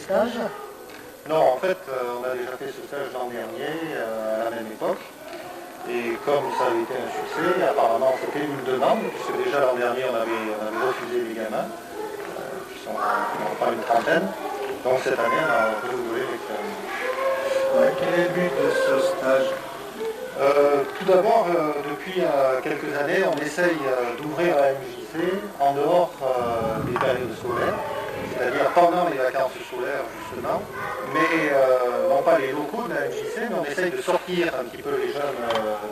stage? Non, en fait, on a déjà fait ce stage l'an dernier, à la même époque. Et comme ça avait été un succès, apparemment c'était une demande, puisque déjà l'an dernier on avait refusé les gamins, qui sont pas une trentaine. Donc cette année on a renouvelé l'expérience. Ouais, quel est le but de ce stage? Tout d'abord, depuis quelques années, on essaye d'ouvrir la MJC en dehors des périodes scolaires, c'est-à-dire pendant les vacances scolaires justement, mais non pas les locaux de la MJC, mais on essaye de sortir un petit peu les jeunes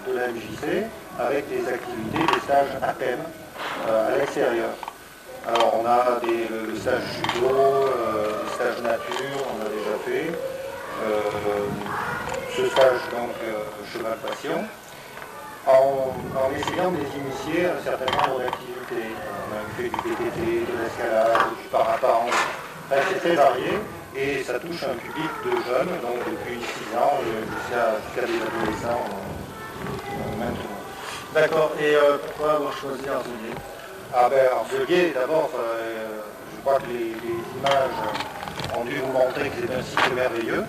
de la MJC avec des activités, des stages à peine à l'extérieur. Alors on a le stage judo, le stage nature, on a déjà fait. Ce stage donc cheval passion, en essayant de les initier à un certain nombre d'activités. On a fait du PTT, de l'escalade, du parapente, enfin, c'est très varié et ça touche un public de jeunes, donc depuis 6 ans jusqu'à des adolescents maintenant. D'accord, et pourquoi avoir choisi Arzelier? Ah ben Arzelier, d'abord, je crois que les images ont dû vous montrer que c'est un site merveilleux.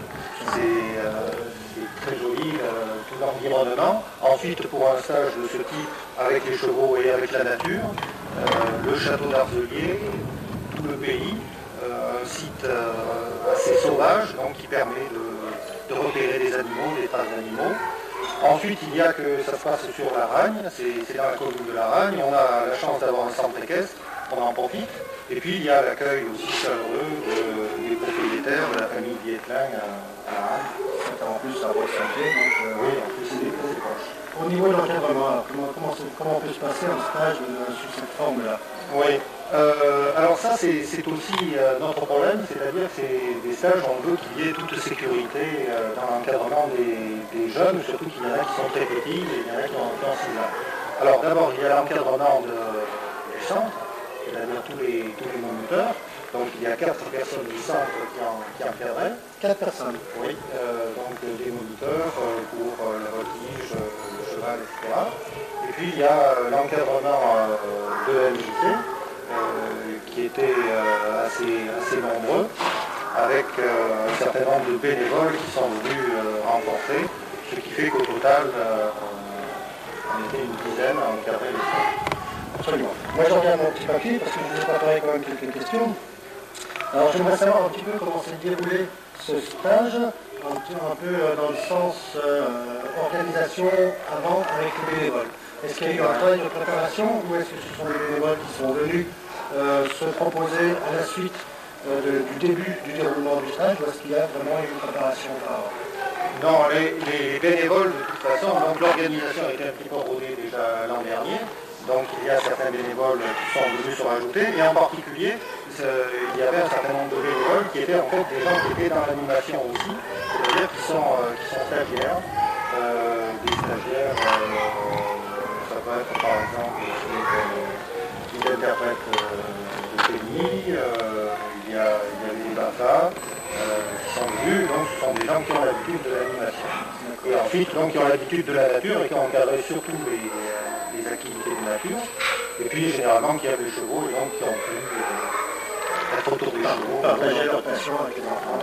C'est très joli, tout l'environnement. Ensuite, pour un stage de ce type, avec les chevaux et avec la nature, le château d'Arzelier, tout le pays, un site assez sauvage, donc qui permet de repérer des animaux, des traces d'animaux. Ensuite, il y a que ça se passe sur la Ragne, c'est dans la commune de la Ragne. On a la chance d'avoir un centre équestre, on en profite. Et puis, il y a l'accueil aussi chaleureux des propriétaires de la famille Vietlin à la Ragne. En plus, ça va santé, donc oui, en plus, c'est proche. Au niveau de l'encadrement, comment peut se passer un stage sous cette forme-là? Oui. Alors ça, c'est aussi notre problème, c'est-à-dire que c'est des stages, on veut qu'il y ait toute sécurité dans l'encadrement des jeunes, surtout qu'il y en a qui sont très petits et il y en a qui ont 6 ans. Alors d'abord, il y a l'encadrement du centre, c'est-à-dire tous les moniteurs. Donc il y a 4 personnes du centre qui encadraient. 4 personnes? Oui, donc des moniteurs pour la voltige, le cheval, etc. Et puis il y a l'encadrement de MJC, qui était assez nombreux, avec un certain nombre de bénévoles qui sont venus renforcer, ce qui fait qu'au total, on était une dizaine à encadrer les stages. Absolument. Moi j'en viens à mon petit papier parce que je vous ai préparé quand même quelques questions. Alors j'aimerais savoir un petit peu comment s'est déroulé ce stage, un peu dans le sens organisation avant avec les bénévoles. Est-ce qu'il y a eu un travail de préparation ou est-ce que ce sont les bénévoles qui sont venus se proposer à la suite du début du déroulement du stage ou est-ce qu'il y a vraiment eu une préparation auparavant? Non, les bénévoles, de toute façon, donc l'organisation était un petit peu rodée déjà l'an dernier. Donc il y a certains bénévoles qui sont venus se rajouter, et en particulier, il y avait un certain nombre de bénévoles qui étaient en fait des gens qui étaient dans l'animation aussi, c'est-à-dire qui sont stagiaires, des stagiaires, ça peut être par exemple des interprètes de Féni, il y a des BAFA qui sont venus, donc ce sont des gens qui ont l'habitude de l'animation. Et ensuite, donc, qui ont l'habitude de la nature et qui ont encadré surtout les activités de nature. Et puis, généralement, qui avaient des chevaux et donc qui ont pu être autour des chevaux. Partager leur passion avec les enfants.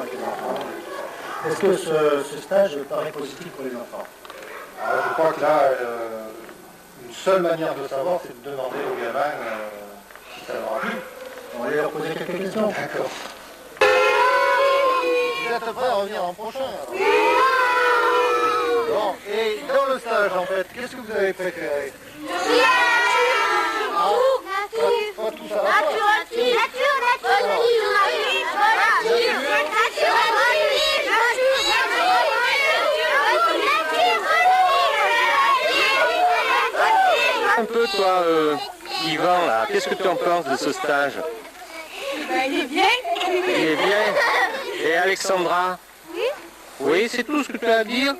avec les enfants. Est-ce que ce stage paraît positif pour les enfants? Alors, je crois que là, une seule manière de savoir, c'est de demander aux gamins si ça leur a plu. On va aller leur poser quelques questions. D'accord. Vous êtes prêts à revenir l'an prochain? Bon, et dans le stage, en fait, qu'est-ce que vous avez préféré? Pas tout ça. Un peu toi, Yvan, là, qu'est-ce que tu en penses de ce stage? Il est bien. Il est bien. Et Alexandra? Oui, c'est tout ce que tu as à dire?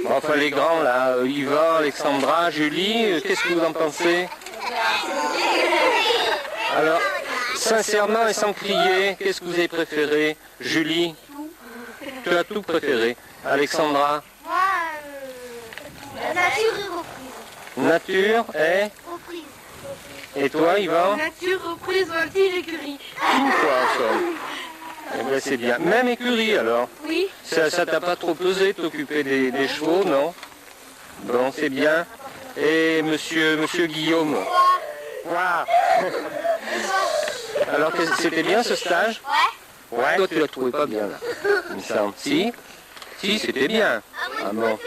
Enfin les grands là, Yvan, Alexandra, Julie, qu'est-ce que vous en pensez? Alors, sincèrement et sans crier, qu'est-ce que vous avez préféré? Julie? Tu as tout préféré. Alexandra? Moi, nature et reprise. Nature et? Reprise. Et toi, Yvan? Nature, reprise, voltige, écurie. Tout quoi, ça. Eh ben, c'est bien. Même écurie alors? Oui. Ça t'a pas trop pesé de t'occuper des chevaux, non? Bon, c'est bien. Et monsieur Guillaume? Waouh. Alors, c'était bien ce stage? Ouais. Toi, tu l'as trouvé pas bien, là. Il me semble. Si, c'était bien. Ah bon.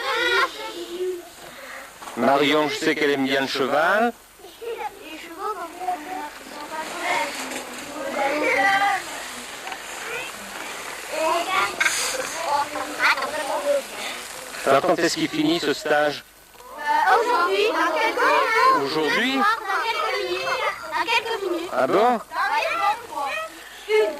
Marion, je sais qu'elle aime bien le cheval. Les chevaux, Alors, quand est-ce qu'il finit ce stage? aujourd'hui, dans quelques minutes. Aujourd'hui? Dans quelques minutes. Ah bon? Dans quelques minutes.